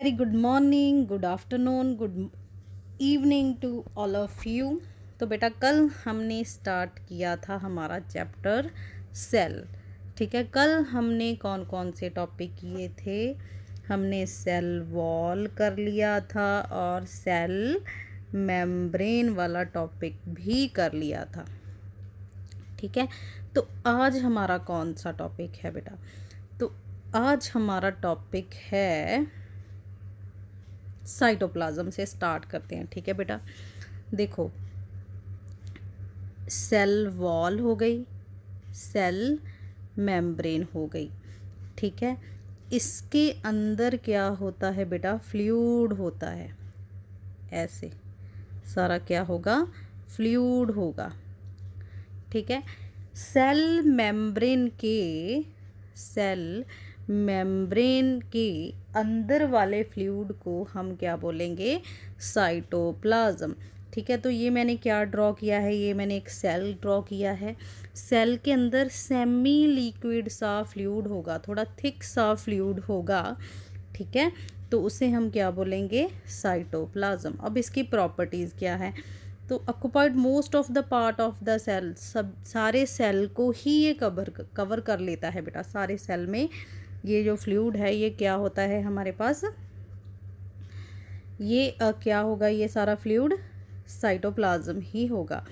Very good morning, good afternoon, good evening to all of you. तो बेटा कल हमने स्टार्ट किया था हमारा चैप्टर सेल। ठीक है, कल हमने कौन कौन से टॉपिक किए थे? हमने सेल वॉल कर लिया था और सेल मेम्ब्रेन वाला टॉपिक भी कर लिया था। ठीक है, तो आज हमारा कौन सा टॉपिक है बेटा? तो आज हमारा टॉपिक है साइटोप्लाज्म से स्टार्ट करते हैं। ठीक है बेटा, देखो सेल वॉल हो गई, सेल मेम्ब्रेन हो गई। ठीक है, इसके अंदर क्या होता है बेटा? फ्लूइड होता है। ऐसे सारा क्या होगा? फ्लूइड होगा। ठीक है, सेल मेम्ब्रेन के अंदर वाले फ्लूइड को हम क्या बोलेंगे? साइटोप्लाज्म। ठीक है, तो ये मैंने क्या ड्रॉ किया है? ये मैंने एक सेल ड्रॉ किया है। सेल के अंदर सेमी लिक्विड सा फ्लूइड होगा, थोड़ा थिक सा फ्लूइड होगा। ठीक है, तो उसे हम क्या बोलेंगे? साइटोप्लाज्म। अब इसकी प्रॉपर्टीज़ क्या है? तो occupied most of the part of the cell, सब सारे सेल को ही ये कवर कर लेता है बेटा। सारे सेल में ये जो फ्लूइड है ये क्या होता है हमारे पास? ये क्या होगा? ये सारा फ्लूइड साइटोप्लाज्म ही होगा।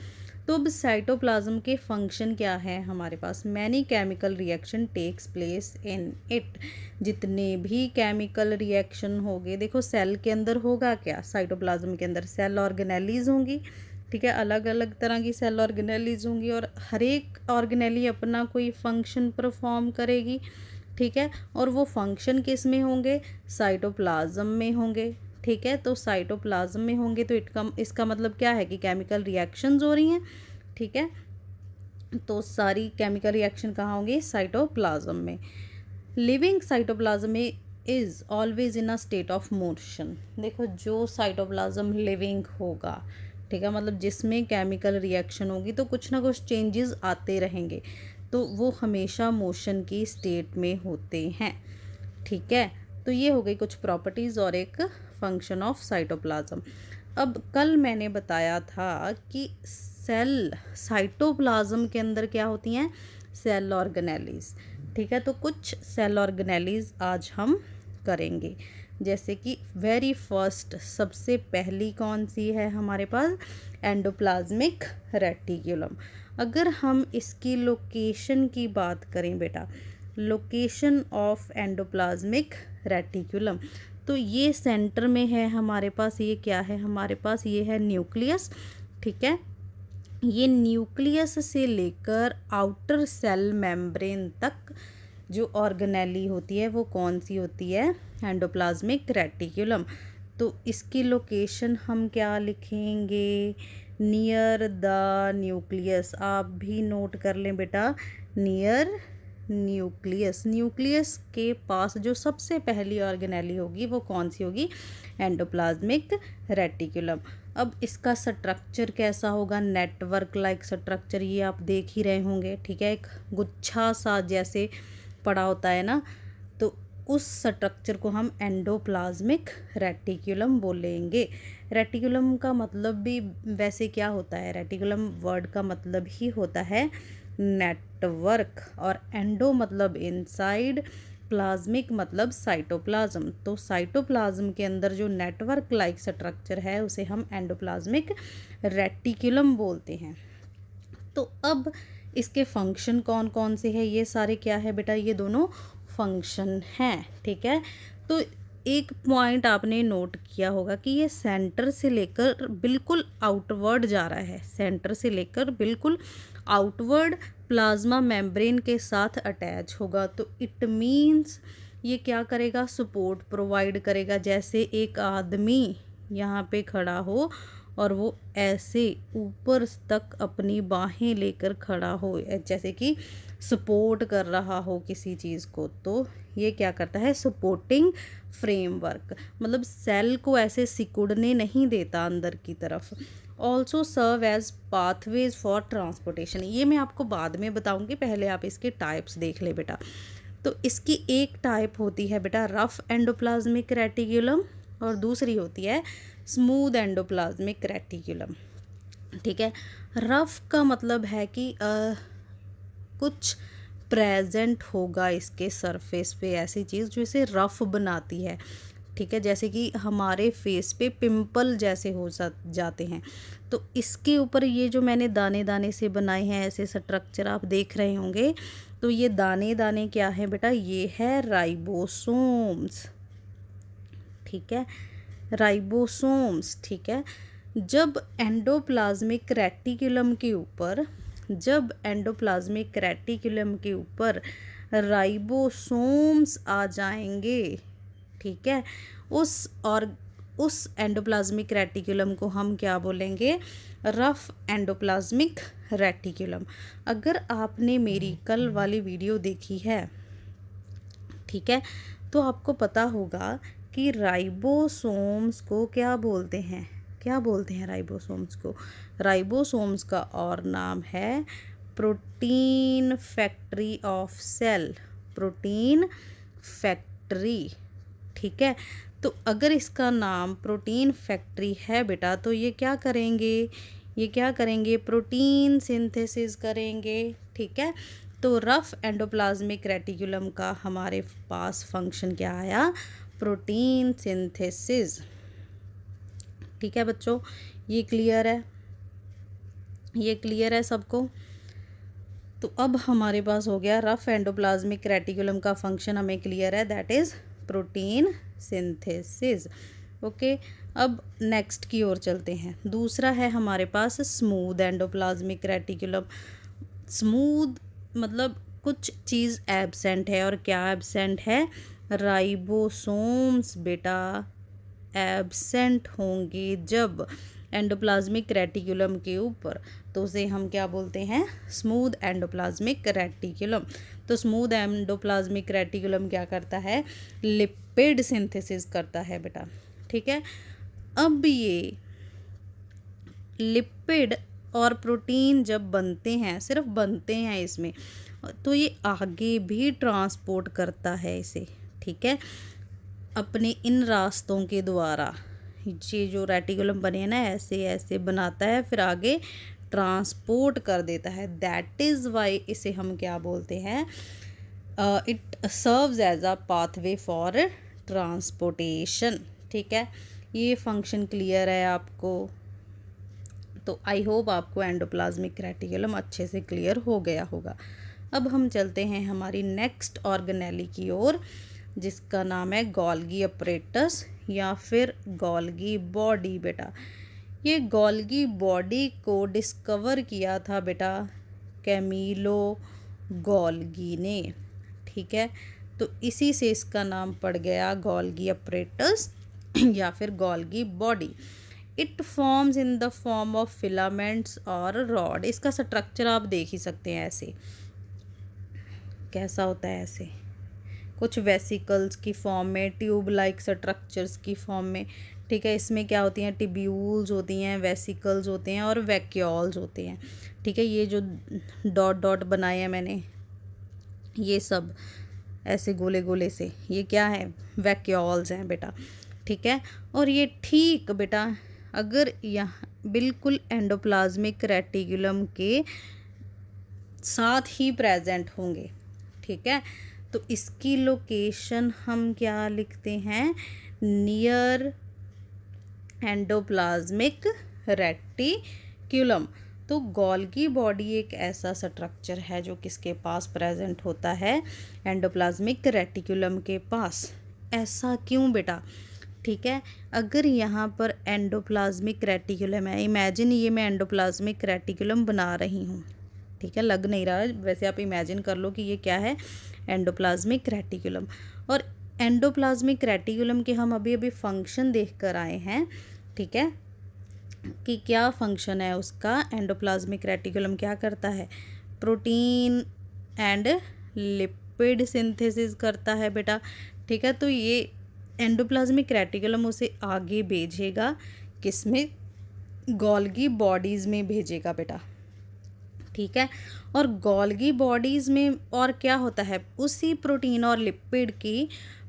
तो अब साइटोप्लाज्म के फंक्शन क्या है हमारे पास? Many chemical reaction takes place in it. जितने भी केमिकल रिएक्शन होंगे, देखो सेल के अंदर होगा क्या? साइटोप्लाज्म के अंदर सेल ऑर्गेनेलीज होंगी। ठीक है, अलग अलग तरह की सेल ऑर्गेनेलीज होंगी और हर एक ऑर्गेनेली अपना कोई फंक्शन परफॉर्म करेगी। ठीक है, और वो फंक्शन किस में होंगे? साइटोप्लाज्म में होंगे। ठीक है, तो साइटोप्लाज्म में होंगे तो इसका मतलब क्या है कि केमिकल रिएक्शंस हो रही हैं। ठीक है, तो सारी केमिकल रिएक्शन कहाँ होंगे? साइटोप्लाज्म में। लिविंग साइटोप्लाज्म में is always in a state of motion. देखो जो साइटोप्लाज्म लिविंग होगा, ठीक है, मतलब जिसमें केमिकल रिएक्शन होगी तो कुछ ना कुछ चेंजेस आते रहेंगे, तो वो हमेशा मोशन की स्टेट में होते हैं। ठीक है, तो ये हो गई कुछ प्रॉपर्टीज़ और एक फंक्शन ऑफ साइटोप्लाज्म। अब कल मैंने बताया था कि सेल साइटोप्लाज्म के अंदर क्या होती हैं? Cell organelles. ठीक है, तो कुछ सेल ऑर्गेनेलीज आज हम करेंगे। जैसे कि वेरी फर्स्ट, सबसे पहली कौन सी है हमारे पास? Endoplasmic reticulum. अगर हम इसकी लोकेशन की बात करें बेटा, लोकेशन ऑफ एंडोप्लाज्मिक रेटिकुलम, तो ये सेंटर में है हमारे पास। ये क्या है हमारे पास? ये है न्यूक्लियस। ठीक है, ये न्यूक्लियस से लेकर आउटर सेल मेम्ब्रेन तक जो ऑर्गेनेली होती है वो कौन सी होती है? Endoplasmic reticulum. तो इसकी लोकेशन हम क्या लिखेंगे? Near the nucleus. आप भी नोट कर लें बेटा, नियर न्यूक्लियस। न्यूक्लियस के पास जो सबसे पहली ऑर्गेनेली होगी वो कौन सी होगी? Endoplasmic reticulum. अब इसका स्ट्रक्चर कैसा होगा? नेटवर्क लाइक स्ट्रक्चर, ये आप देख ही रहे होंगे। ठीक है, एक गुच्छा सा जैसे पड़ा होता है ना, तो उस स्ट्रक्चर को हम एंडोप्लाज्मिक रेटिकुलम बोलेंगे। रेटिकुलम का मतलब भी वैसे क्या होता है? रेटिकुलम वर्ड का मतलब ही होता है नेटवर्क, और एंडो मतलब इनसाइड, प्लाज्मिक मतलब साइटोप्लाज्म। तो साइटोप्लाज्म के अंदर जो नेटवर्क लाइक स्ट्रक्चर है उसे हम एंडोप्लाज्मिक रेटिकुलम बोलते हैं। तो अब इसके फंक्शन कौन कौन से हैं? ये सारे क्या है बेटा? ये दोनों फंक्शन हैं। ठीक है, तो एक पॉइंट आपने नोट किया होगा कि ये सेंटर से लेकर बिल्कुल आउटवर्ड जा रहा है। सेंटर से लेकर बिल्कुल आउटवर्ड प्लाज्मा मेम्ब्रेन के साथ अटैच होगा। तो इट मीन्स ये क्या करेगा? सपोर्ट प्रोवाइड करेगा। जैसे एक आदमी यहाँ पे खड़ा हो और वो ऐसे ऊपर तक अपनी बाहें लेकर खड़ा हो, जैसे कि सपोर्ट कर रहा हो किसी चीज़ को, तो ये क्या करता है? सपोर्टिंग फ्रेमवर्क, मतलब सेल को ऐसे सिकुड़ने नहीं देता अंदर की तरफ। Also serve as pathways for transportation. ये मैं आपको बाद में बताऊंगी, पहले आप इसके टाइप्स देख ले बेटा। तो इसकी एक टाइप होती है बेटा रफ एंडोप्लाज्मिक रेटिकुलम और दूसरी होती है स्मूथ एंडोप्लाज्मिक रेटिकुलम। ठीक है, रफ का मतलब है कि कुछ प्रेजेंट होगा इसके सरफेस पे, ऐसी चीज़ जो इसे रफ बनाती है। ठीक है, जैसे कि हमारे फेस पे पिंपल जैसे हो जाते हैं, तो इसके ऊपर ये जो मैंने दाने दाने से बनाए हैं ऐसे स्ट्रक्चर आप देख रहे होंगे, तो ये दाने दाने क्या है बेटा, ये है राइबोसोम्स। ठीक है, राइबोसोम्स। ठीक है, जब एंडोप्लाज्मिक रेटिकुलम के ऊपर राइबोसोम्स आ जाएंगे, ठीक है, उस एंडोप्लाज्मिक रेटिकुलम को हम क्या बोलेंगे, रफ एंडोप्लाज्मिक रेटिकुलम। अगर आपने मेरी कल वाली वीडियो देखी है, ठीक है, तो आपको पता होगा कि राइबोसोम्स को क्या बोलते हैं, राइबोसोम्स को, राइबोसोम्स का और नाम है protein factory of cell, protein factory. ठीक है, तो अगर इसका नाम प्रोटीन फैक्ट्री है बेटा, तो ये क्या करेंगे, प्रोटीन सिंथेसिस करेंगे। ठीक है, तो रफ एंडोप्लाज्मिक रेटिकुलम का हमारे पास फंक्शन क्या आया, प्रोटीन सिंथेसिस। ठीक है बच्चों, ये क्लियर है सबको। तो अब हमारे पास हो गया रफ एंडोप्लाज्मिक रेटिकुलम का फंक्शन हमें क्लियर है, that is protein synthesis. Okay, अब नेक्स्ट की ओर चलते हैं। दूसरा है हमारे पास स्मूथ एंडोप्लाज्मिक रेटिकुलम। स्मूथ मतलब कुछ चीज़ एब्सेंट है, और क्या एब्सेंट है, राइबोसोम्स बेटा एब्सेंट होंगे जब एंडोप्लाज्मिक रेटिकुलम के ऊपर, तो उसे हम क्या बोलते हैं, स्मूथ एंडोप्लाज्मिक रेटिकुलम। तो स्मूथ एंडोप्लाज्मिक रेटिकुलम क्या करता है, लिपिड सिंथेसिस करता है बेटा। ठीक है, अब ये लिपिड और प्रोटीन जब बनते हैं, सिर्फ बनते हैं इसमें, तो ये आगे भी ट्रांसपोर्ट करता है इसे। ठीक है, अपने इन रास्तों के द्वारा ये जो रेटिकुलम बने हैं ना, ऐसे ऐसे बनाता है, फिर आगे ट्रांसपोर्ट कर देता है। दैट इज़ वाई इसे हम क्या बोलते हैं, it serves as a pathway for transportation. ठीक है, ये फंक्शन क्लियर है आपको। तो आई होप आपको एंडोप्लाज्मिक रेटिकुलम अच्छे से क्लियर हो गया होगा। अब हम चलते हैं हमारी नेक्स्ट ऑर्गेनेली की ओर, जिसका नाम है गोल्गी अपरेटस या फिर गोल्गी बॉडी। बेटा ये गोल्गी बॉडी को डिस्कवर किया था बेटा कैमिलो गोल्गी ने। ठीक है, तो इसी से इसका नाम पड़ गया गोल्गी अपरेटस या फिर Golgi body. It forms in the form of filaments और रॉड। इसका स्ट्रक्चर आप देख ही सकते हैं, ऐसे कैसा होता है, ऐसे कुछ वेसिकल्स की फॉर्म में, ट्यूब लाइक स्ट्रक्चर्स की फॉर्म में। ठीक है, इसमें क्या होती हैं, टिब्यूल्स होती हैं, वेसिकल्स होते हैं और वैक्यूल्स होते हैं। ठीक है, ये जो डॉट डॉट बनाए हैं मैंने, ये सब ऐसे गोले गोले से, ये क्या है, वैक्यूल्स हैं बेटा। ठीक है, और ये ठीक बेटा अगर यहाँ बिल्कुल एंडोप्लाज्मिक रेटिकुलम के साथ ही प्रेजेंट होंगे। ठीक है, तो इसकी लोकेशन हम क्या लिखते हैं, नियर एंडोप्लाज्मिक रेटिकुलम। तो गोल्गी बॉडी एक ऐसा स्ट्रक्चर है जो किसके पास प्रेजेंट होता है, एंडोप्लाज्मिक रेटिकुलम के पास। ऐसा क्यों बेटा, ठीक है, अगर यहाँ पर एंडोप्लाज्मिक रेटिकुलम है, इमेजिन ये मैं एंडोप्लाज्मिक रेटिकुलम बना रही हूँ। ठीक है, लग नहीं रहा, वैसे आप इमेजिन कर लो कि ये क्या है, एंडोप्लाज्मिक रेटिकुलम। और एंडोप्लाज्मिक रेटिकुलम के हम अभी अभी फंक्शन देख कर आए हैं। ठीक है, कि क्या फंक्शन है उसका, एंडोप्लाज्मिक रेटिकुलम क्या करता है, प्रोटीन एंड लिपिड सिंथेसिस करता है बेटा। ठीक है, तो ये एंडोप्लाज्मिक रेटिकुलम उसे आगे भेजेगा, किसमें, गोल्गी बॉडीज़ में भेजेगा बेटा। ठीक है। और गोल्गी बॉडीज़ में और क्या होता है, उसी प्रोटीन और लिपिड की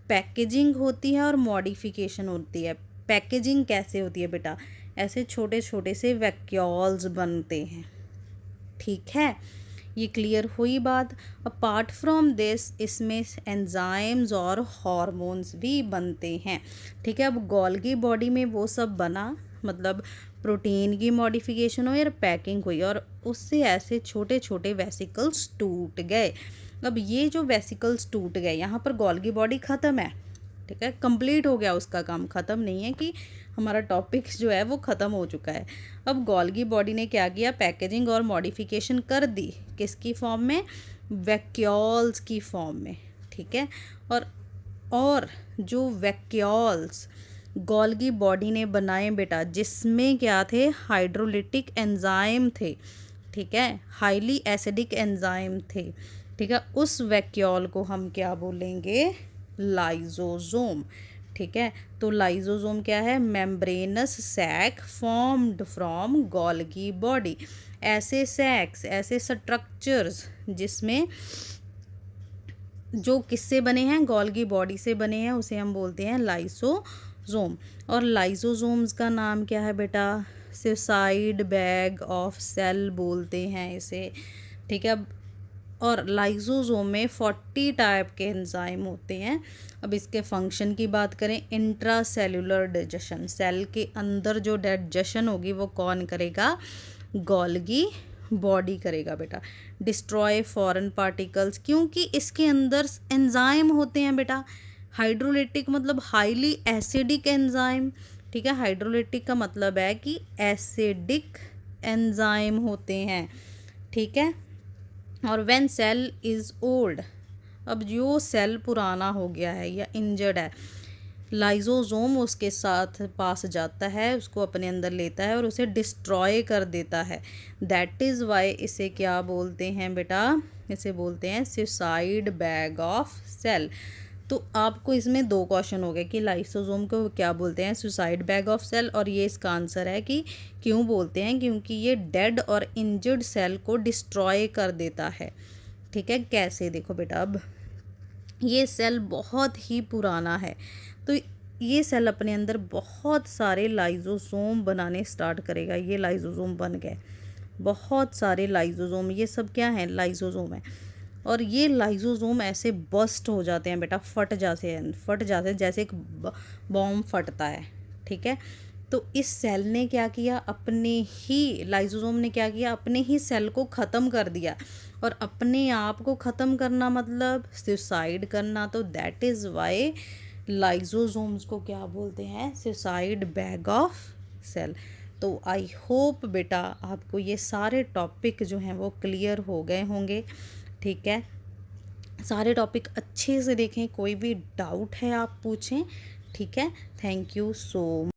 पैकेजिंग होती है और मॉडिफिकेशन होती है। पैकेजिंग कैसे होती है बेटा, ऐसे छोटे छोटे से वैक्यूल्स बनते हैं, ठीक है। ये क्लियर हुई बात। अपार्ट फ्रॉम दिस इसमें एंजाइम्स और हार्मोन्स भी बनते हैं, ठीक है। अब गोल्गी बॉडी में वो सब बना, मतलब प्रोटीन की मॉडिफिकेशन हुई और पैकिंग हुई और उससे ऐसे छोटे छोटे वेसिकल्स टूट गए। अब ये जो वेसिकल्स टूट गए, यहाँ पर गोल्गी बॉडी ख़त्म है, ठीक है, कंप्लीट हो गया उसका काम। ख़त्म नहीं है कि हमारा टॉपिक जो है वो ख़त्म हो चुका है। अब गोल्गी बॉडी ने क्या किया, पैकेजिंग और मॉडिफिकेशन कर दी, किसकी फॉर्म में, वैक्यूल्स की फॉर्म में, ठीक है। और जो वैक्यूल्स गोल्गी बॉडी ने बनाए बेटा, जिसमें क्या थे, हाइड्रोलिटिक एंजाइम थे, ठीक है, हाईली एसिडिक एंजाइम थे, ठीक है। उस वैक्यूल को हम क्या बोलेंगे, लाइजोसोम, ठीक है। तो लाइजोसोम क्या है, membranous sac formed from Golgi body. ऐसे सैक्स, ऐसे स्ट्रक्चर्स जिसमें जो किससे बने हैं, गोल्गी बॉडी से बने हैं, उसे हम बोलते हैं लाइसोसोम। और लाइसोसोम्स का नाम क्या है बेटा, सुसाइड बैग ऑफ सेल बोलते हैं इसे, ठीक है। और लाइसोसोम में 40 टाइप के एंजाइम होते हैं। अब इसके फंक्शन की बात करें, इंट्रा सेलुलर डाइजेशन, सेल के अंदर जो डाइजेशन होगी वो कौन करेगा, गोल्गी बॉडी करेगा बेटा। डिस्ट्रॉय फॉरेन पार्टिकल्स, क्योंकि इसके अंदर एंजाइम होते हैं बेटा। हाइड्रोलिटिक मतलब हाईली एसिडिक एंजाइम, ठीक है। हाइड्रोलिटिक का मतलब है कि एसिडिक एंजाइम होते हैं, ठीक है। और व्हेन सेल इज़ ओल्ड, अब जो सेल पुराना हो गया है या इंजर्ड है, लाइजोसोम उसके साथ पास जाता है, उसको अपने अंदर लेता है और उसे डिस्ट्रॉय कर देता है। दैट इज़ वाई इसे क्या बोलते हैं बेटा, इसे बोलते हैं सुसाइड बैग ऑफ सेल। तो आपको इसमें 2 क्वेश्चन हो गए कि लाइसोसोम को क्या बोलते हैं, सुसाइड बैग ऑफ सेल, और ये इसका आंसर है कि क्यों बोलते हैं, क्योंकि ये डेड और इंजर्ड सेल को डिस्ट्रॉय कर देता है, ठीक है। कैसे, देखो बेटा, अब ये सेल बहुत ही पुराना है, तो ये सेल अपने अंदर बहुत सारे लाइजोसोम बनाने स्टार्ट करेगा। ये लाइजोसोम बन गए, बहुत सारे लाइजोसोम, ये सब क्या है, लाइजोसोम है। और ये लाइजोसोम ऐसे बस्ट हो जाते हैं बेटा, फट जाते हैं जैसे एक बॉम्ब फटता है, ठीक है। तो इस सेल ने क्या किया, अपने ही लाइजोसोम ने क्या किया, अपने ही सेल को ख़त्म कर दिया। और अपने आप को ख़त्म करना मतलब सुसाइड करना, तो दैट इज़ वाई लाइजोसोम्स को क्या बोलते हैं, सुसाइड बैग ऑफ सेल। तो आई होप बेटा आपको ये सारे टॉपिक जो हैं वो क्लियर हो गए होंगे, ठीक है। सारे टॉपिक अच्छे से देखें, कोई भी डाउट है आप पूछें, ठीक है। Thank you so